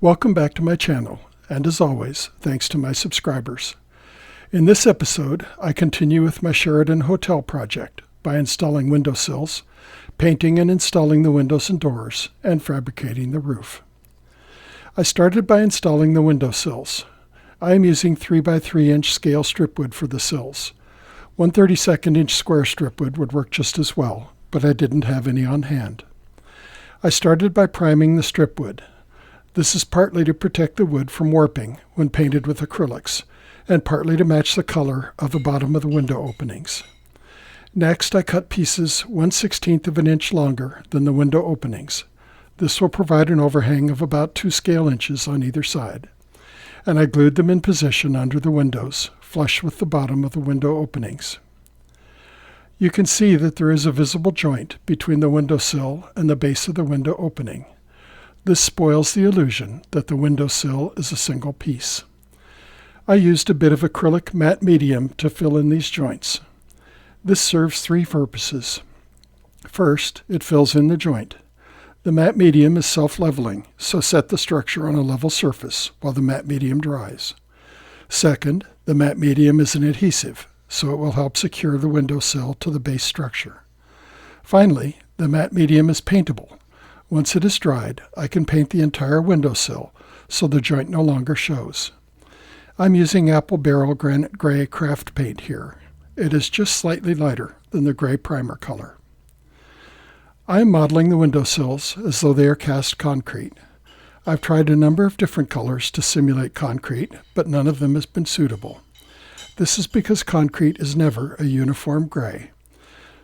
Welcome back to my channel, and as always, thanks to my subscribers. In this episode, I continue with my Sheridan hotel project by installing windowsills, painting and installing the windows and doors, and fabricating the roof. I started by installing the windowsills. I am using 3x3 inch scale stripwood for the sills. 1/32 inch square stripwood would work just as well, but I didn't have any on hand. I started by priming the stripwood. This is partly to protect the wood from warping when painted with acrylics, and partly to match the color of the bottom of the window openings. Next, I cut pieces 1/16 of an inch longer than the window openings. This will provide an overhang of about 2 scale inches on either side. And I glued them in position under the windows, flush with the bottom of the window openings. You can see that there is a visible joint between the windowsill and the base of the window opening. This spoils the illusion that the windowsill is a single piece. I used a bit of acrylic matte medium to fill in these joints. This serves 3 purposes. First, it fills in the joint. The matte medium is self-leveling, so set the structure on a level surface while the matte medium dries. Second, the matte medium is an adhesive, so it will help secure the windowsill to the base structure. Finally, the matte medium is paintable. Once it is dried, I can paint the entire windowsill so the joint no longer shows. I'm using Apple Barrel Granite Gray craft paint here. It is just slightly lighter than the gray primer color. I am modeling the windowsills as though they are cast concrete. I've tried a number of different colors to simulate concrete, but none of them has been suitable. This is because concrete is never a uniform gray.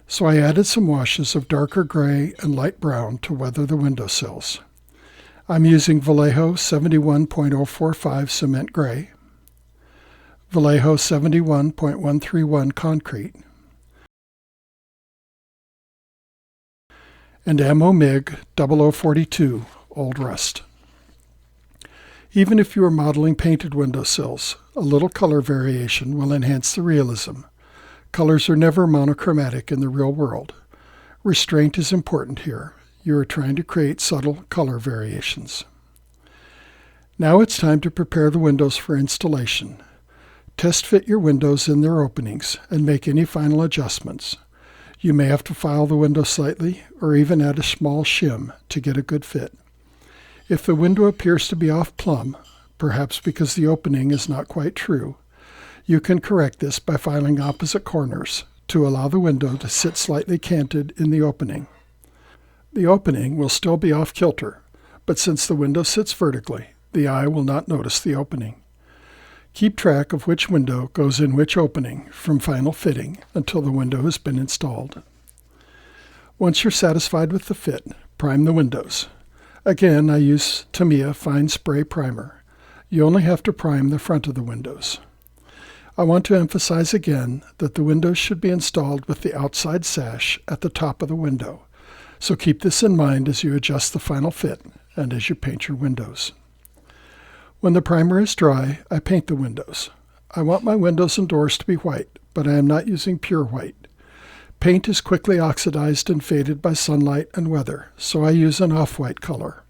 So I added some washes of darker gray and light brown to weather the windowsills. I'm using Vallejo 71.045 cement gray, Vallejo 71.131 concrete, and Ammo MIG 0042 Old Rust. Even if you are modeling painted windowsills, a little color variation will enhance the realism. Colors are never monochromatic in the real world. Restraint is important here. You are trying to create subtle color variations. Now it's time to prepare the windows for installation. Test fit your windows in their openings and make any final adjustments. You may have to file the window slightly or even add a small shim to get a good fit. If the window appears to be off plumb, perhaps because the opening is not quite true, you can correct this by filing opposite corners to allow the window to sit slightly canted in the opening. The opening will still be off kilter, but since the window sits vertically, the eye will not notice the opening. Keep track of which window goes in which opening from final fitting until the window has been installed. Once you're satisfied with the fit, prime the windows. Again, I use Tamiya Fine Spray Primer. You only have to prime the front of the windows. I want to emphasize again that the windows should be installed with the outside sash at the top of the window, so keep this in mind as you adjust the final fit and as you paint your windows. When the primer is dry, I paint the windows. I want my windows and doors to be white, but I am not using pure white. Paint is quickly oxidized and faded by sunlight and weather, so I use an off-white color.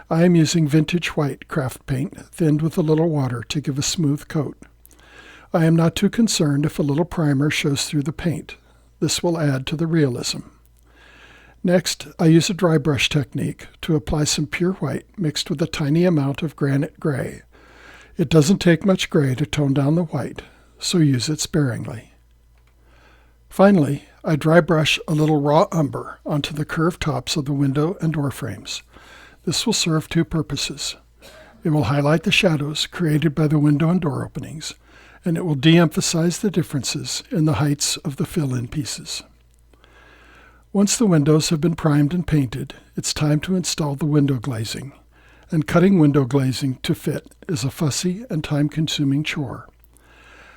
I am using vintage white craft paint thinned with a little water to give a smooth coat. I am not too concerned if a little primer shows through the paint. This will add to the realism. Next, I use a dry brush technique to apply some pure white mixed with a tiny amount of granite gray. It doesn't take much gray to tone down the white, so use it sparingly. Finally, I dry brush a little raw umber onto the curved tops of the window and door frames. This will serve 2 purposes. It will highlight the shadows created by the window and door openings, and it will de-emphasize the differences in the heights of the fill-in pieces. Once the windows have been primed and painted, it's time to install the window glazing. And cutting window glazing to fit is a fussy and time-consuming chore.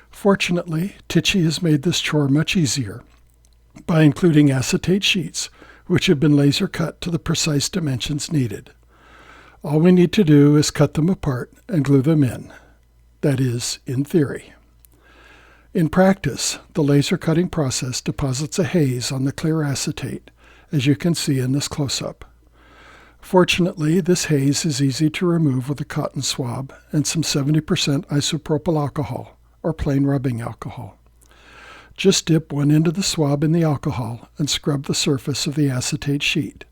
Fortunately, Tichy has made this chore much easier by including acetate sheets, which have been laser cut to the precise dimensions needed. All we need to do is cut them apart and glue them in. That is, in theory. In practice, the laser cutting process deposits a haze on the clear acetate, as you can see in this close-up. Fortunately, this haze is easy to remove with a cotton swab and some 70% isopropyl alcohol, or plain rubbing alcohol. Just dip one end of the swab in the alcohol and scrub the surface of the acetate sheet.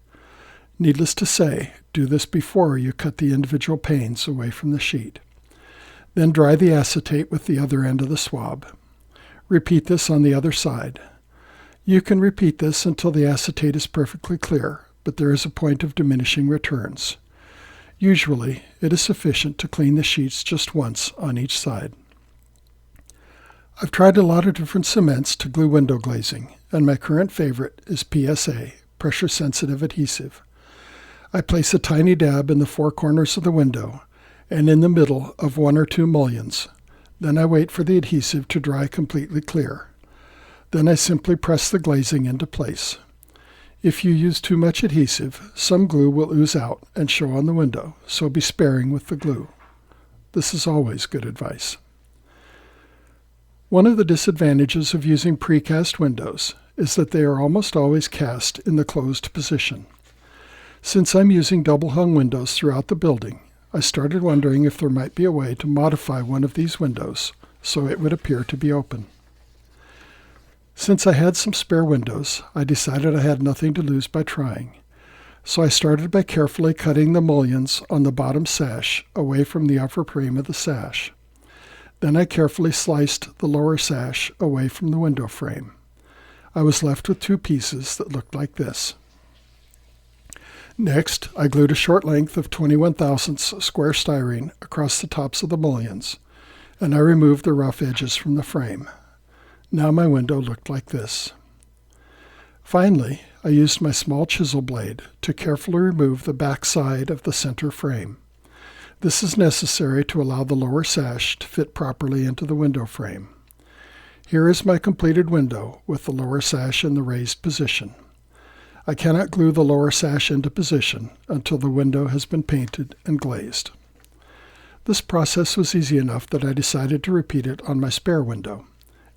Needless to say, do this before you cut the individual panes away from the sheet. Then dry the acetate with the other end of the swab. Repeat this on the other side. You can repeat this until the acetate is perfectly clear, but there is a point of diminishing returns. Usually, it is sufficient to clean the sheets just once on each side. I've tried a lot of different cements to glue window glazing, and my current favorite is PSA, pressure-sensitive adhesive. I place a tiny dab in the four corners of the window and in the middle of one or two mullions. Then I wait for the adhesive to dry completely clear. Then I simply press the glazing into place. If you use too much adhesive, some glue will ooze out and show on the window, so be sparing with the glue. This is always good advice. One of the disadvantages of using precast windows is that they are almost always cast in the closed position. Since I'm using double-hung windows throughout the building, I started wondering if there might be a way to modify one of these windows so it would appear to be open. Since I had some spare windows, I decided I had nothing to lose by trying. So I started by carefully cutting the mullions on the bottom sash away from the upper frame of the sash. Then I carefully sliced the lower sash away from the window frame. I was left with two pieces that looked like this. Next, I glued a short length of 21 thousandths square styrene across the tops of the mullions, and I removed the rough edges from the frame. Now my window looked like this. Finally, I used my small chisel blade to carefully remove the back side of the center frame. This is necessary to allow the lower sash to fit properly into the window frame. Here is my completed window with the lower sash in the raised position. I cannot glue the lower sash into position until the window has been painted and glazed. This process was easy enough that I decided to repeat it on my spare window.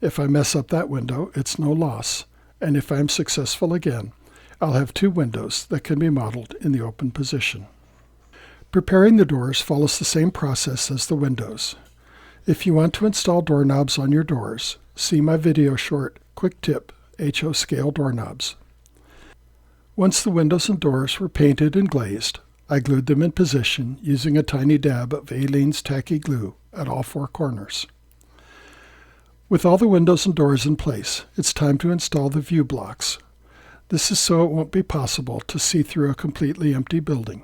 If I mess up that window, it's no loss, and if I'm successful again, I'll have two windows that can be modeled in the open position. Preparing the doors follows the same process as the windows. If you want to install doorknobs on your doors, see my video short, Quick Tip, HO Scale Doorknobs. Once the windows and doors were painted and glazed, I glued them in position using a tiny dab of Aleene's tacky glue at all four corners. With all the windows and doors in place, it's time to install the view blocks. This is so it won't be possible to see through a completely empty building.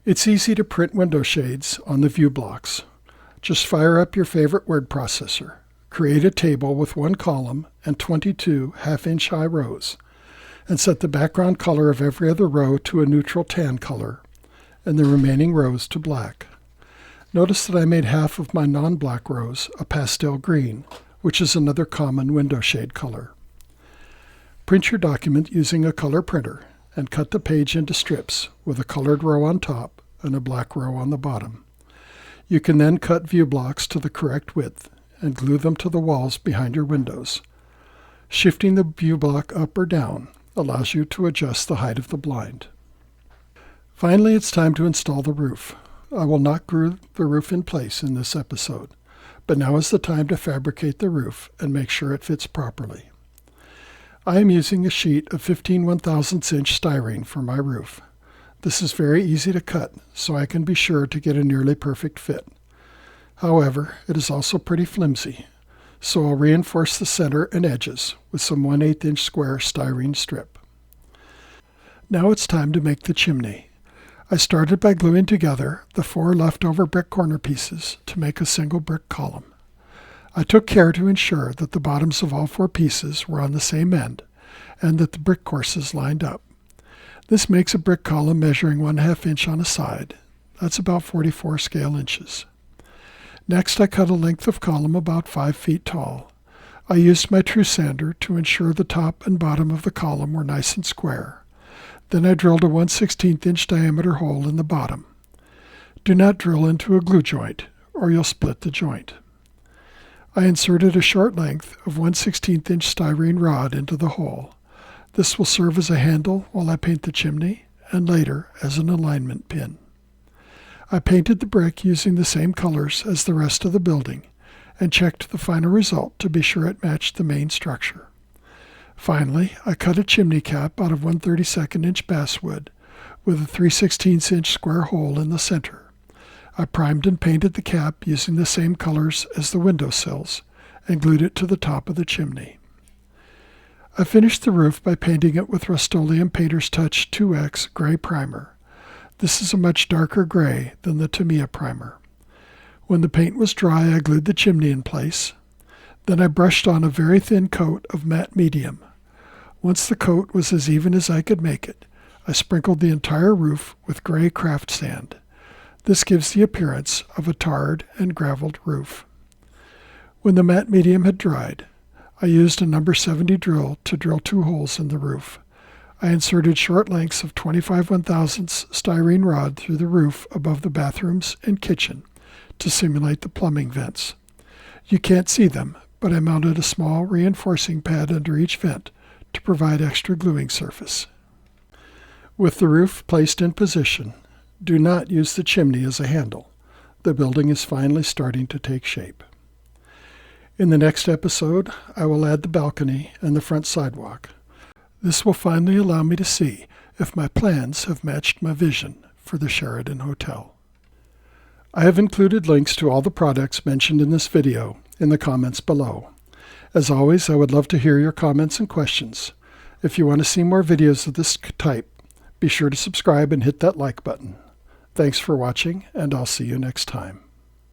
It's easy to print window shades on the view blocks. Just fire up your favorite word processor, create a table with one column and 22 half-inch high rows, and set the background color of every other row to a neutral tan color, and the remaining rows to black. Notice that I made half of my non-black rows a pastel green, which is another common window shade color. Print your document using a color printer and cut the page into strips with a colored row on top and a black row on the bottom. You can then cut view blocks to the correct width and glue them to the walls behind your windows. Shifting the view block up or down allows you to adjust the height of the blind. Finally, it's time to install the roof. I will not glue the roof in place in this episode, but now is the time to fabricate the roof and make sure it fits properly. I am using a sheet of 15 1/1000 inch styrene for my roof. This is very easy to cut, so I can be sure to get a nearly perfect fit. However, it is also pretty flimsy, so I'll reinforce the center and edges with some 1/8 inch square styrene strip. Now it's time to make the chimney. I started by gluing together the 4 leftover brick corner pieces to make a single brick column. I took care to ensure that the bottoms of all 4 pieces were on the same end and that the brick courses lined up. This makes a brick column measuring 1/2 inch on a side. That's about 44 scale inches. Next, I cut a length of column about 5 feet tall. I used my true sander to ensure the top and bottom of the column were nice and square. Then I drilled a 1/16 inch diameter hole in the bottom. Do not drill into a glue joint, or you'll split the joint. I inserted a short length of 1/16 inch styrene rod into the hole. This will serve as a handle while I paint the chimney and later as an alignment pin. I painted the brick using the same colors as the rest of the building and checked the final result to be sure it matched the main structure. Finally, I cut a chimney cap out of 1/32 inch basswood with a 3/16 inch square hole in the center. I primed and painted the cap using the same colors as the windowsills and glued it to the top of the chimney. I finished the roof by painting it with Rust-Oleum Painter's Touch 2X gray primer. This is a much darker gray than the Tamiya primer. When the paint was dry, I glued the chimney in place. Then I brushed on a very thin coat of matte medium. Once the coat was as even as I could make it, I sprinkled the entire roof with gray craft sand. This gives the appearance of a tarred and graveled roof. When the matte medium had dried, I used a number 70 drill to drill 2 holes in the roof. I inserted short lengths of 25 1/1000 styrene rod through the roof above the bathrooms and kitchen to simulate the plumbing vents. You can't see them, but I mounted a small reinforcing pad under each vent to provide extra gluing surface. With the roof placed in position, do not use the chimney as a handle. The building is finally starting to take shape. In the next episode, I will add the balcony and the front sidewalk. This will finally allow me to see if my plans have matched my vision for the Sheridan Hotel. I have included links to all the products mentioned in this video in the comments below. As always, I would love to hear your comments and questions. If you want to see more videos of this type, be sure to subscribe and hit that like button. Thanks for watching, and I'll see you next time.